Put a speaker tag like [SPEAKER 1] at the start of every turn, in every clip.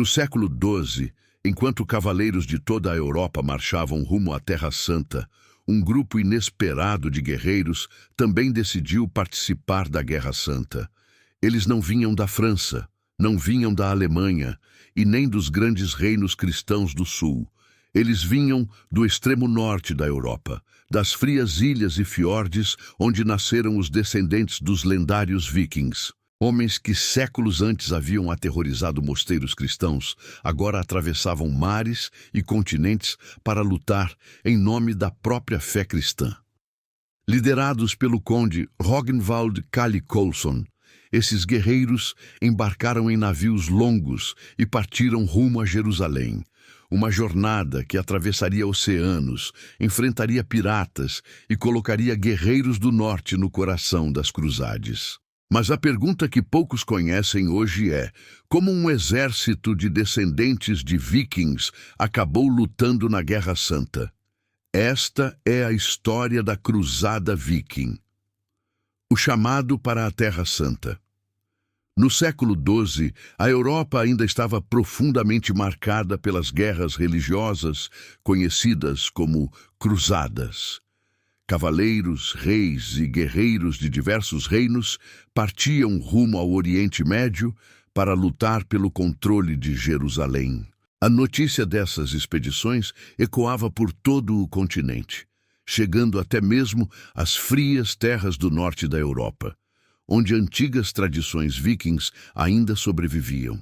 [SPEAKER 1] No século XII, enquanto cavaleiros de toda a Europa marchavam rumo à Terra Santa, um grupo inesperado de guerreiros também decidiu participar da Guerra Santa. Eles não vinham da França, não vinham da Alemanha e nem dos grandes reinos cristãos do Sul. Eles vinham do extremo norte da Europa, das frias ilhas e fiordes onde nasceram os descendentes dos lendários vikings. Homens que séculos antes haviam aterrorizado mosteiros cristãos, agora atravessavam mares e continentes para lutar em nome da própria fé cristã. Liderados pelo conde Rognvald Kali Colson, esses guerreiros embarcaram em navios longos e partiram rumo a Jerusalém. Uma jornada que atravessaria oceanos, enfrentaria piratas e colocaria guerreiros do norte no coração das cruzades. Mas a pergunta que poucos conhecem hoje é: como um exército de descendentes de vikings acabou lutando na Guerra Santa? Esta é a história da Cruzada Viking. O chamado para a Terra Santa. No século XII, a Europa ainda estava profundamente marcada pelas guerras religiosas, conhecidas como cruzadas. Cavaleiros, reis e guerreiros de diversos reinos partiam rumo ao Oriente Médio para lutar pelo controle de Jerusalém. A notícia dessas expedições ecoava por todo o continente, chegando até mesmo às frias terras do norte da Europa, onde antigas tradições vikings ainda sobreviviam.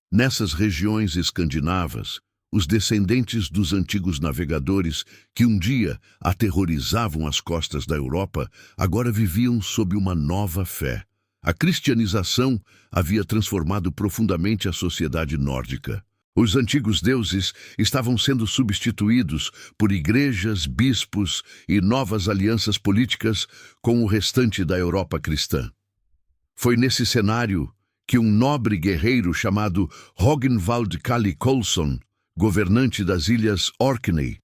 [SPEAKER 1] Nessas regiões escandinavas, os descendentes dos antigos navegadores que um dia aterrorizavam as costas da Europa, agora viviam sob uma nova fé. A cristianização havia transformado profundamente a sociedade nórdica. Os antigos deuses estavam sendo substituídos por igrejas, bispos e novas alianças políticas com o restante da Europa cristã. Foi nesse cenário que um nobre guerreiro chamado Rognvald Kali Colson, governante das ilhas Orkney,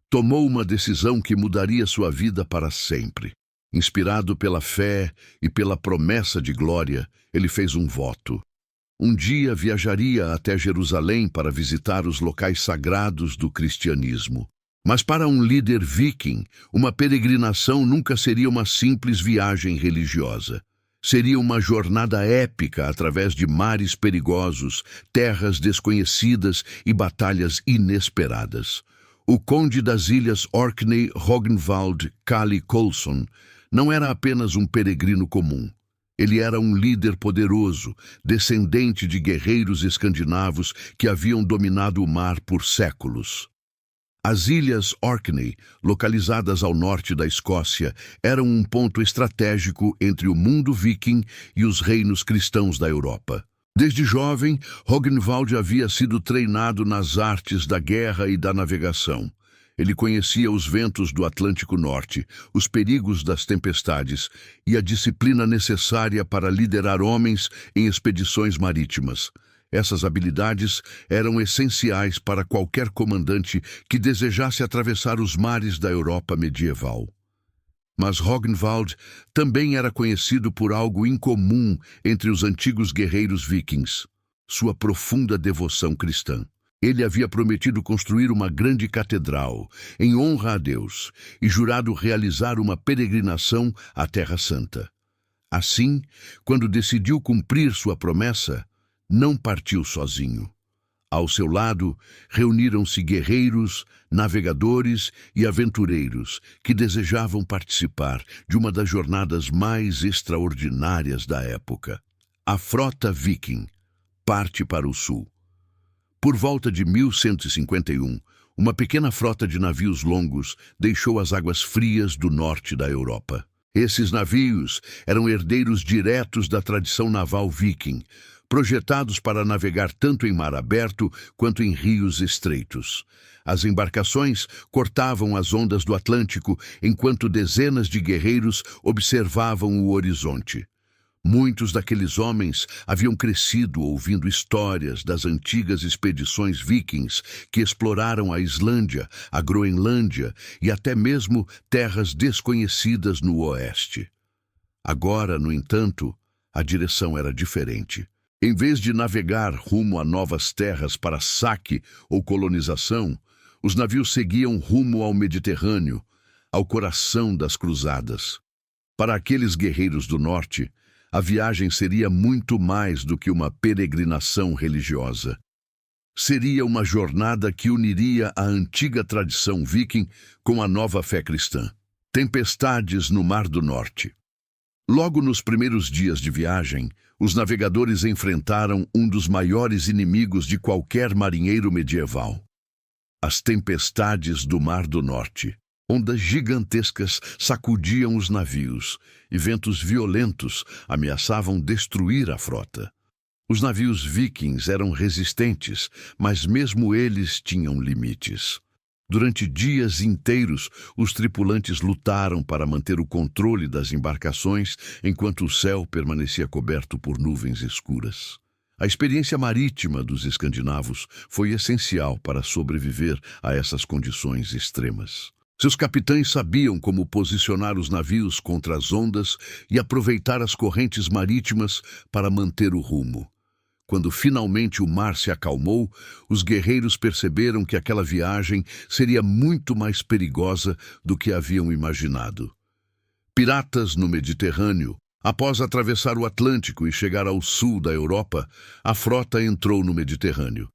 [SPEAKER 1] tomou uma decisão que mudaria sua vida para sempre. Inspirado pela fé e pela promessa de glória, ele fez um voto. Um dia viajaria até Jerusalém para visitar os locais sagrados do cristianismo. Mas para um líder viking, uma peregrinação nunca seria uma simples viagem religiosa. Seria uma jornada épica através de mares perigosos, terras desconhecidas e batalhas inesperadas. O conde das ilhas Orkney, Rognvald Kali Colson, não era apenas um peregrino comum. Ele era um líder poderoso, descendente de guerreiros escandinavos que haviam dominado o mar por séculos. As ilhas Orkney, localizadas ao norte da Escócia, eram um ponto estratégico entre o mundo viking e os reinos cristãos da Europa. Desde jovem, Rognvald havia sido treinado nas artes da guerra e da navegação. Ele conhecia os ventos do Atlântico Norte, os perigos das tempestades e a disciplina necessária para liderar homens em expedições marítimas. Essas habilidades eram essenciais para qualquer comandante que desejasse atravessar os mares da Europa medieval. Mas Rognvald também era conhecido por algo incomum entre os antigos guerreiros vikings: sua profunda devoção cristã. Ele havia prometido construir uma grande catedral em honra a Deus e jurado realizar uma peregrinação à Terra Santa. Assim, quando decidiu cumprir sua promessa, não partiu sozinho. Ao seu lado, reuniram-se guerreiros, navegadores e aventureiros que desejavam participar de uma das jornadas mais extraordinárias da época. A frota viking parte para o sul. Por volta de 1151, uma pequena frota de navios longos deixou as águas frias do norte da Europa. Esses navios eram herdeiros diretos da tradição naval viking, projetados para navegar tanto em mar aberto quanto em rios estreitos. As embarcações cortavam as ondas do Atlântico enquanto dezenas de guerreiros observavam o horizonte. Muitos daqueles homens haviam crescido ouvindo histórias das antigas expedições vikings que exploraram a Islândia, a Groenlândia e até mesmo terras desconhecidas no oeste. Agora, no entanto, a direção era diferente. Em vez de navegar rumo a novas terras para saque ou colonização, os navios seguiam rumo ao Mediterrâneo, ao coração das cruzadas. Para aqueles guerreiros do norte, a viagem seria muito mais do que uma peregrinação religiosa. Seria uma jornada que uniria a antiga tradição viking com a nova fé cristã. Tempestades no Mar do Norte. Logo nos primeiros dias de viagem, os navegadores enfrentaram um dos maiores inimigos de qualquer marinheiro medieval: as tempestades do Mar do Norte. Ondas gigantescas sacudiam os navios e ventos violentos ameaçavam destruir a frota. Os navios vikings eram resistentes, mas mesmo eles tinham limites. Durante dias inteiros, os tripulantes lutaram para manter o controle das embarcações enquanto o céu permanecia coberto por nuvens escuras. A experiência marítima dos escandinavos foi essencial para sobreviver a essas condições extremas. Seus capitães sabiam como posicionar os navios contra as ondas e aproveitar as correntes marítimas para manter o rumo. Quando finalmente o mar se acalmou, os guerreiros perceberam que aquela viagem seria muito mais perigosa do que haviam imaginado. Piratas no Mediterrâneo. Após atravessar o Atlântico e chegar ao sul da Europa, a frota entrou no Mediterrâneo.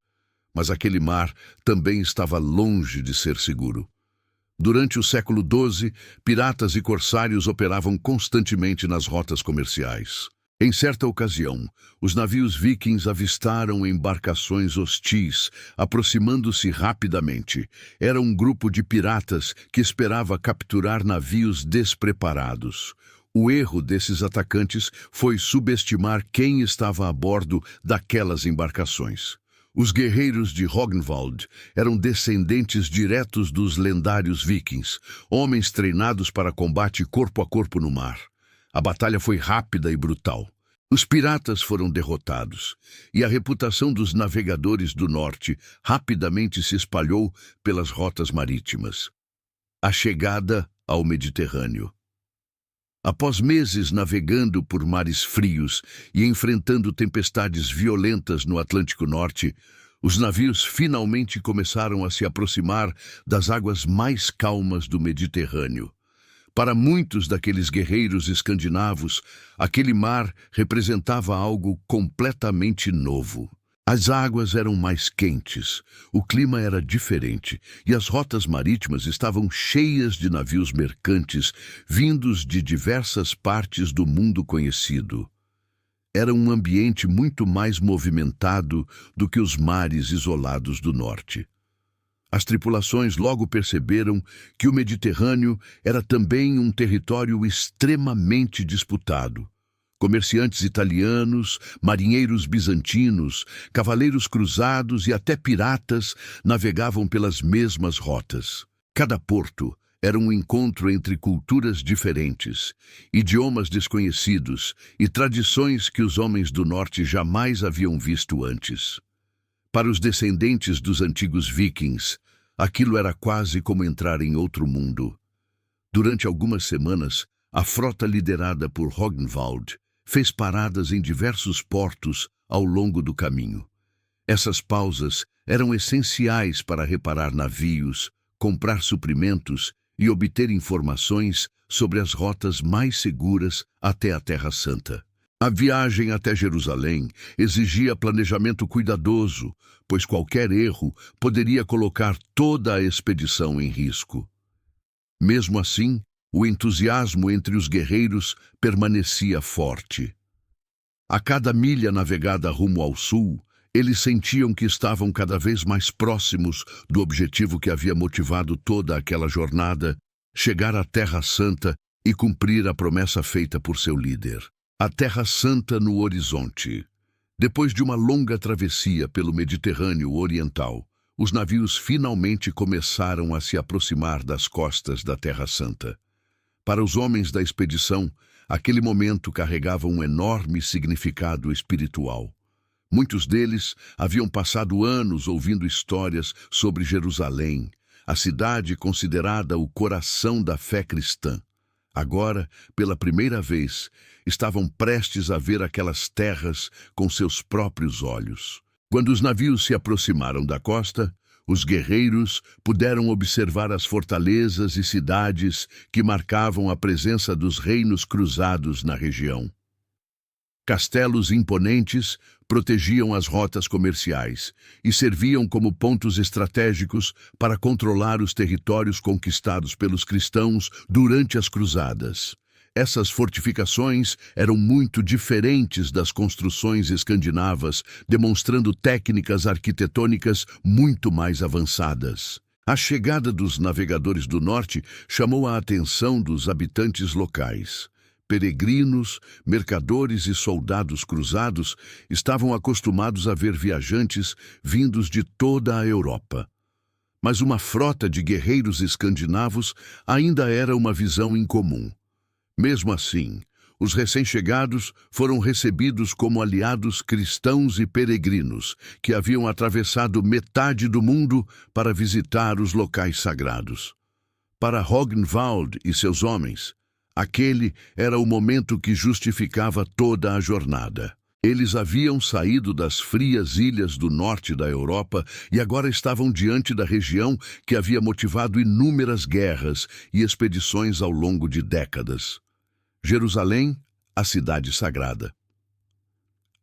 [SPEAKER 1] Mas aquele mar também estava longe de ser seguro. Durante o século XII, piratas e corsários operavam constantemente nas rotas comerciais. Em certa ocasião, os navios vikings avistaram embarcações hostis, aproximando-se rapidamente. Era um grupo de piratas que esperava capturar navios despreparados. O erro desses atacantes foi subestimar quem estava a bordo daquelas embarcações. Os guerreiros de Rognvald eram descendentes diretos dos lendários vikings, homens treinados para combate corpo a corpo no mar. A batalha foi rápida e brutal. Os piratas foram derrotados, e a reputação dos navegadores do norte rapidamente se espalhou pelas rotas marítimas. A chegada ao Mediterrâneo. Após meses navegando por mares frios e enfrentando tempestades violentas no Atlântico Norte, os navios finalmente começaram a se aproximar das águas mais calmas do Mediterrâneo. Para muitos daqueles guerreiros escandinavos, aquele mar representava algo completamente novo. As águas eram mais quentes, o clima era diferente e as rotas marítimas estavam cheias de navios mercantes vindos de diversas partes do mundo conhecido. Era um ambiente muito mais movimentado do que os mares isolados do norte. As tripulações logo perceberam que o Mediterrâneo era também um território extremamente disputado. Comerciantes italianos, marinheiros bizantinos, cavaleiros cruzados e até piratas navegavam pelas mesmas rotas. Cada porto era um encontro entre culturas diferentes, idiomas desconhecidos e tradições que os homens do norte jamais haviam visto antes. Para os descendentes dos antigos vikings, aquilo era quase como entrar em outro mundo. Durante algumas semanas, a frota liderada por Rognvald fez paradas em diversos portos ao longo do caminho. Essas pausas eram essenciais para reparar navios, comprar suprimentos e obter informações sobre as rotas mais seguras até a Terra Santa. A viagem até Jerusalém exigia planejamento cuidadoso, pois qualquer erro poderia colocar toda a expedição em risco. Mesmo assim, o entusiasmo entre os guerreiros permanecia forte. A cada milha navegada rumo ao sul, eles sentiam que estavam cada vez mais próximos do objetivo que havia motivado toda aquela jornada, chegar à Terra Santa e cumprir a promessa feita por seu líder. A Terra Santa no horizonte. Depois de uma longa travessia pelo Mediterrâneo Oriental, os navios finalmente começaram a se aproximar das costas da Terra Santa. Para os homens da expedição, aquele momento carregava um enorme significado espiritual. Muitos deles haviam passado anos ouvindo histórias sobre Jerusalém, a cidade considerada o coração da fé cristã. Agora, pela primeira vez, estavam prestes a ver aquelas terras com seus próprios olhos. Quando os navios se aproximaram da costa, os guerreiros puderam observar as fortalezas e cidades que marcavam a presença dos reinos cruzados na região. Castelos imponentes protegiam as rotas comerciais e serviam como pontos estratégicos para controlar os territórios conquistados pelos cristãos durante as cruzadas. Essas fortificações eram muito diferentes das construções escandinavas, demonstrando técnicas arquitetônicas muito mais avançadas. A chegada dos navegadores do norte chamou a atenção dos habitantes locais. Peregrinos, mercadores e soldados cruzados estavam acostumados a ver viajantes vindos de toda a Europa. Mas uma frota de guerreiros escandinavos ainda era uma visão incomum. Mesmo assim, os recém-chegados foram recebidos como aliados cristãos e peregrinos, que haviam atravessado metade do mundo para visitar os locais sagrados. Para Rognvald e seus homens, aquele era o momento que justificava toda a jornada. Eles haviam saído das frias ilhas do norte da Europa e agora estavam diante da região que havia motivado inúmeras guerras e expedições ao longo de décadas. Jerusalém, a cidade sagrada.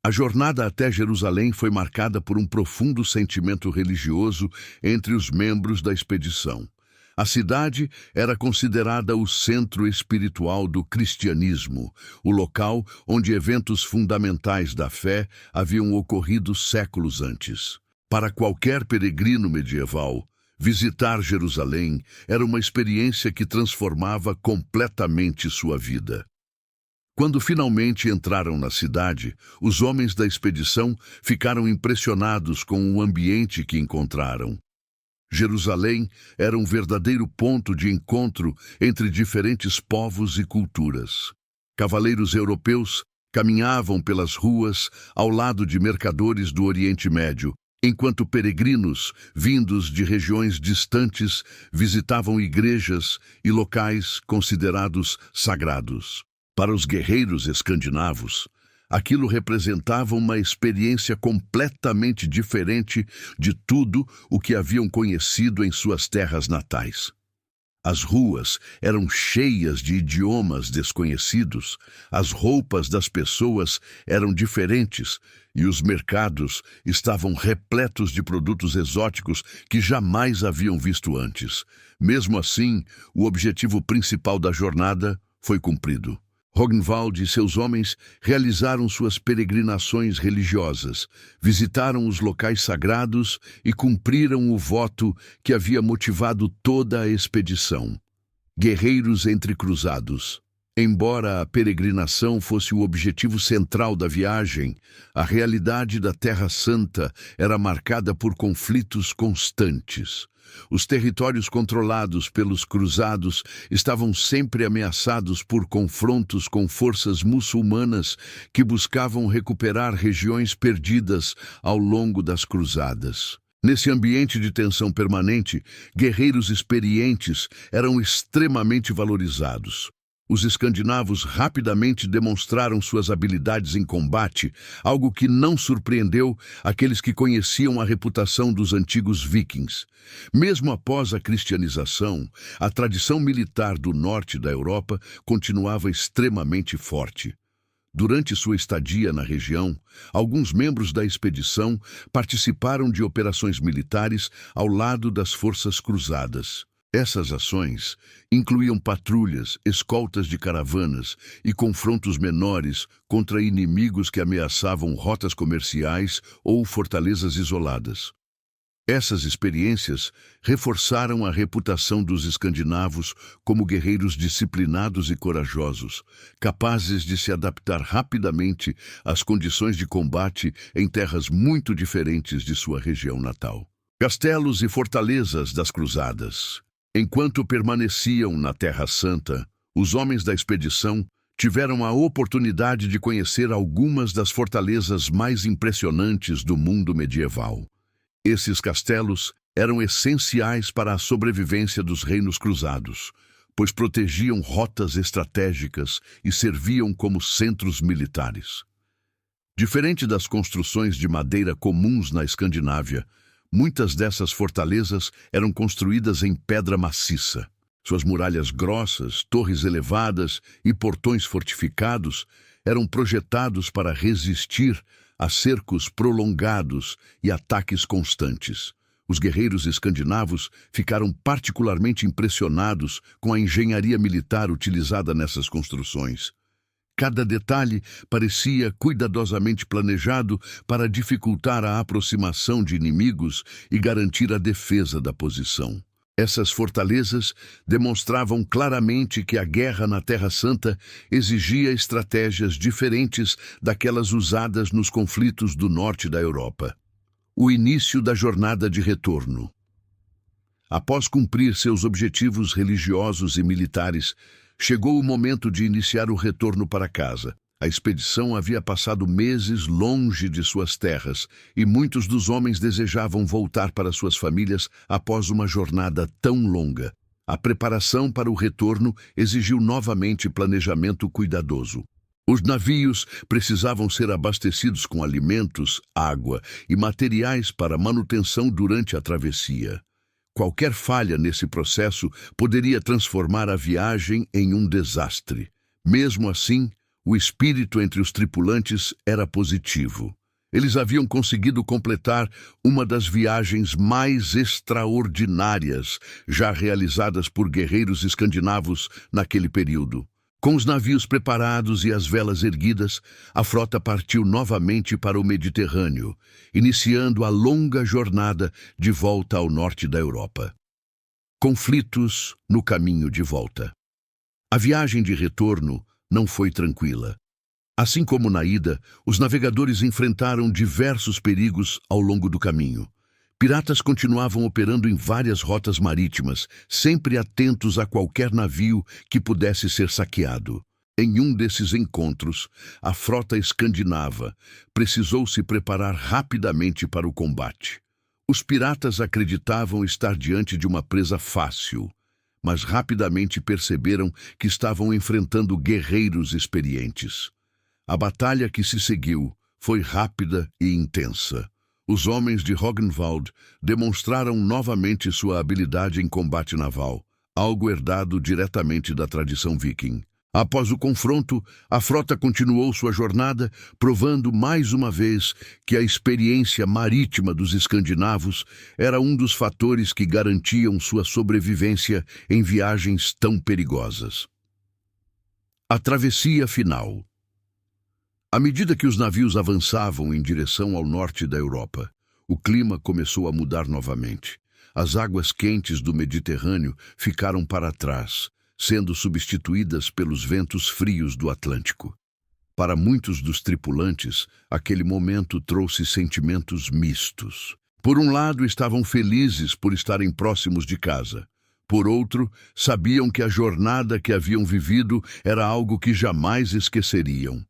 [SPEAKER 1] A jornada até Jerusalém foi marcada por um profundo sentimento religioso entre os membros da expedição. A cidade era considerada o centro espiritual do cristianismo, o local onde eventos fundamentais da fé haviam ocorrido séculos antes. Para qualquer peregrino medieval, visitar Jerusalém era uma experiência que transformava completamente sua vida. Quando finalmente entraram na cidade, os homens da expedição ficaram impressionados com o ambiente que encontraram. Jerusalém era um verdadeiro ponto de encontro entre diferentes povos e culturas. Cavaleiros europeus caminhavam pelas ruas ao lado de mercadores do Oriente Médio, enquanto peregrinos, vindos de regiões distantes, visitavam igrejas e locais considerados sagrados. Para os guerreiros escandinavos, aquilo representava uma experiência completamente diferente de tudo o que haviam conhecido em suas terras natais. As ruas eram cheias de idiomas desconhecidos, as roupas das pessoas eram diferentes e os mercados estavam repletos de produtos exóticos que jamais haviam visto antes. Mesmo assim, o objetivo principal da jornada foi cumprido. Rognvald e seus homens realizaram suas peregrinações religiosas, visitaram os locais sagrados e cumpriram o voto que havia motivado toda a expedição. Guerreiros entre cruzados. Embora a peregrinação fosse o objetivo central da viagem, a realidade da Terra Santa era marcada por conflitos constantes. Os territórios controlados pelos cruzados estavam sempre ameaçados por confrontos com forças muçulmanas que buscavam recuperar regiões perdidas ao longo das cruzadas. Nesse ambiente de tensão permanente, guerreiros experientes eram extremamente valorizados. Os escandinavos rapidamente demonstraram suas habilidades em combate, algo que não surpreendeu aqueles que conheciam a reputação dos antigos vikings. Mesmo após a cristianização, a tradição militar do norte da Europa continuava extremamente forte. Durante sua estadia na região, alguns membros da expedição participaram de operações militares ao lado das forças cruzadas. Essas ações incluíam patrulhas, escoltas de caravanas e confrontos menores contra inimigos que ameaçavam rotas comerciais ou fortalezas isoladas. Essas experiências reforçaram a reputação dos escandinavos como guerreiros disciplinados e corajosos, capazes de se adaptar rapidamente às condições de combate em terras muito diferentes de sua região natal. Castelos e fortalezas das cruzadas. Enquanto permaneciam na Terra Santa, os homens da expedição tiveram a oportunidade de conhecer algumas das fortalezas mais impressionantes do mundo medieval. Esses castelos eram essenciais para a sobrevivência dos reinos cruzados. pois protegiam rotas estratégicas e serviam como centros militares. Diferente das construções de madeira comuns na Escandinávia, muitas dessas fortalezas eram construídas em pedra maciça. Suas muralhas grossas, torres elevadas e portões fortificados eram projetados para resistir a cercos prolongados e ataques constantes. Os guerreiros escandinavos ficaram particularmente impressionados com a engenharia militar utilizada nessas construções. Cada detalhe parecia cuidadosamente planejado para dificultar a aproximação de inimigos e garantir a defesa da posição. Essas fortalezas demonstravam claramente que a guerra na Terra Santa exigia estratégias diferentes daquelas usadas nos conflitos do norte da Europa. O início da jornada de retorno. Após cumprir seus objetivos religiosos e militares, chegou o momento de iniciar o retorno para casa. A expedição havia passado meses longe de suas terras e muitos dos homens desejavam voltar para suas famílias após uma jornada tão longa. A preparação para o retorno exigiu novamente planejamento cuidadoso. Os navios precisavam ser abastecidos com alimentos, água e materiais para manutenção durante a travessia. Qualquer falha nesse processo poderia transformar a viagem em um desastre. Mesmo assim, o espírito entre os tripulantes era positivo. Eles haviam conseguido completar uma das viagens mais extraordinárias já realizadas por guerreiros escandinavos naquele período. Com os navios preparados e as velas erguidas, a frota partiu novamente para o Mediterrâneo, iniciando a longa jornada de volta ao norte da Europa. Conflitos no caminho de volta. A viagem de retorno não foi tranquila. Assim como na ida, os navegadores enfrentaram diversos perigos ao longo do caminho. Piratas continuavam operando em várias rotas marítimas, sempre atentos a qualquer navio que pudesse ser saqueado. Em um desses encontros, a frota escandinava precisou se preparar rapidamente para o combate. Os piratas acreditavam estar diante de uma presa fácil, mas rapidamente perceberam que estavam enfrentando guerreiros experientes. A batalha que se seguiu foi rápida e intensa. Os homens de Rognvald demonstraram novamente sua habilidade em combate naval, algo herdado diretamente da tradição viking. Após o confronto, a frota continuou sua jornada, provando mais uma vez que a experiência marítima dos escandinavos era um dos fatores que garantiam sua sobrevivência em viagens tão perigosas. A travessia final. À medida que os navios avançavam em direção ao norte da Europa, o clima começou a mudar novamente. As águas quentes do Mediterrâneo ficaram para trás, sendo substituídas pelos ventos frios do Atlântico. Para muitos dos tripulantes, aquele momento trouxe sentimentos mistos. Por um lado, estavam felizes por estarem próximos de casa. Por outro, sabiam que a jornada que haviam vivido era algo que jamais esqueceriam.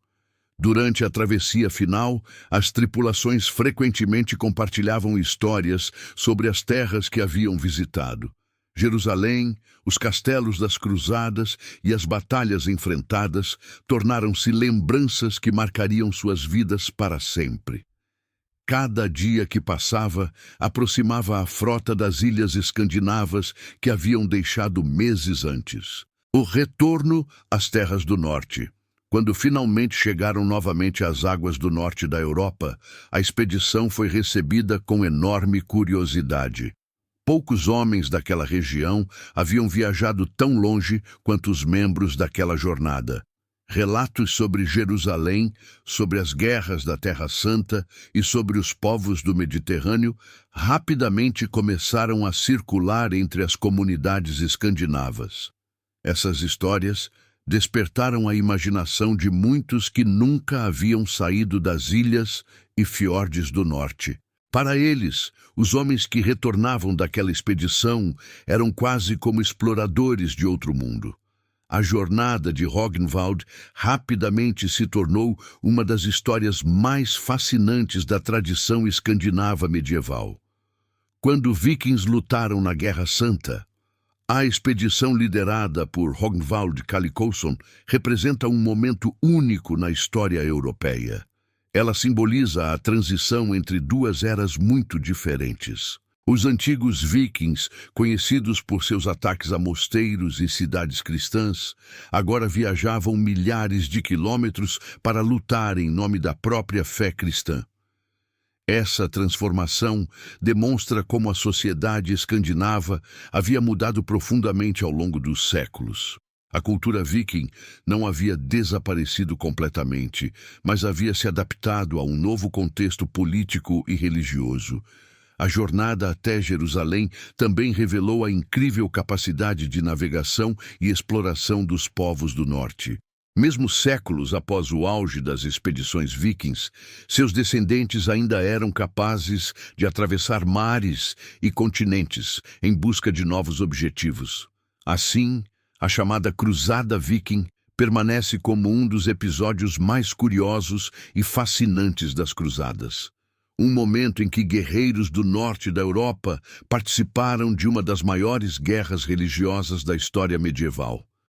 [SPEAKER 1] Durante a travessia final, as tripulações frequentemente compartilhavam histórias sobre as terras que haviam visitado. Jerusalém, os castelos das cruzadas e as batalhas enfrentadas tornaram-se lembranças que marcariam suas vidas para sempre. Cada dia que passava aproximava a frota das ilhas escandinavas que haviam deixado meses antes. O retorno às terras do norte. Quando finalmente chegaram novamente às águas do norte da Europa, a expedição foi recebida com enorme curiosidade. Poucos homens daquela região haviam viajado tão longe quanto os membros daquela jornada. Relatos sobre Jerusalém, sobre as guerras da Terra Santa e sobre os povos do Mediterrâneo rapidamente começaram a circular entre as comunidades escandinavas. Essas histórias despertaram a imaginação de muitos que nunca haviam saído das ilhas e fiordes do norte. Para eles, os homens que retornavam daquela expedição eram quase como exploradores de outro mundo. A jornada de Rognvald rapidamente se tornou uma das histórias mais fascinantes da tradição escandinava medieval. Quando vikings lutaram na Guerra Santa, A expedição liderada por Ragnvald Kallikoson representa um momento único na história europeia. Ela simboliza a transição entre duas eras muito diferentes. Os antigos vikings, conhecidos por seus ataques a mosteiros e cidades cristãs, agora viajavam milhares de quilômetros para lutar em nome da própria fé cristã. Essa transformação demonstra como a sociedade escandinava havia mudado profundamente ao longo dos séculos. A cultura viking não havia desaparecido completamente, mas havia se adaptado a um novo contexto político e religioso. A jornada até Jerusalém também revelou a incrível capacidade de navegação e exploração dos povos do norte. Mesmo séculos após o auge das expedições vikings, seus descendentes ainda eram capazes de atravessar mares e continentes em busca de novos objetivos. Assim, a chamada Cruzada Viking permanece como um dos episódios mais curiosos e fascinantes das cruzadas. Um momento em que guerreiros do norte da Europa participaram de uma das maiores guerras religiosas da história medieval.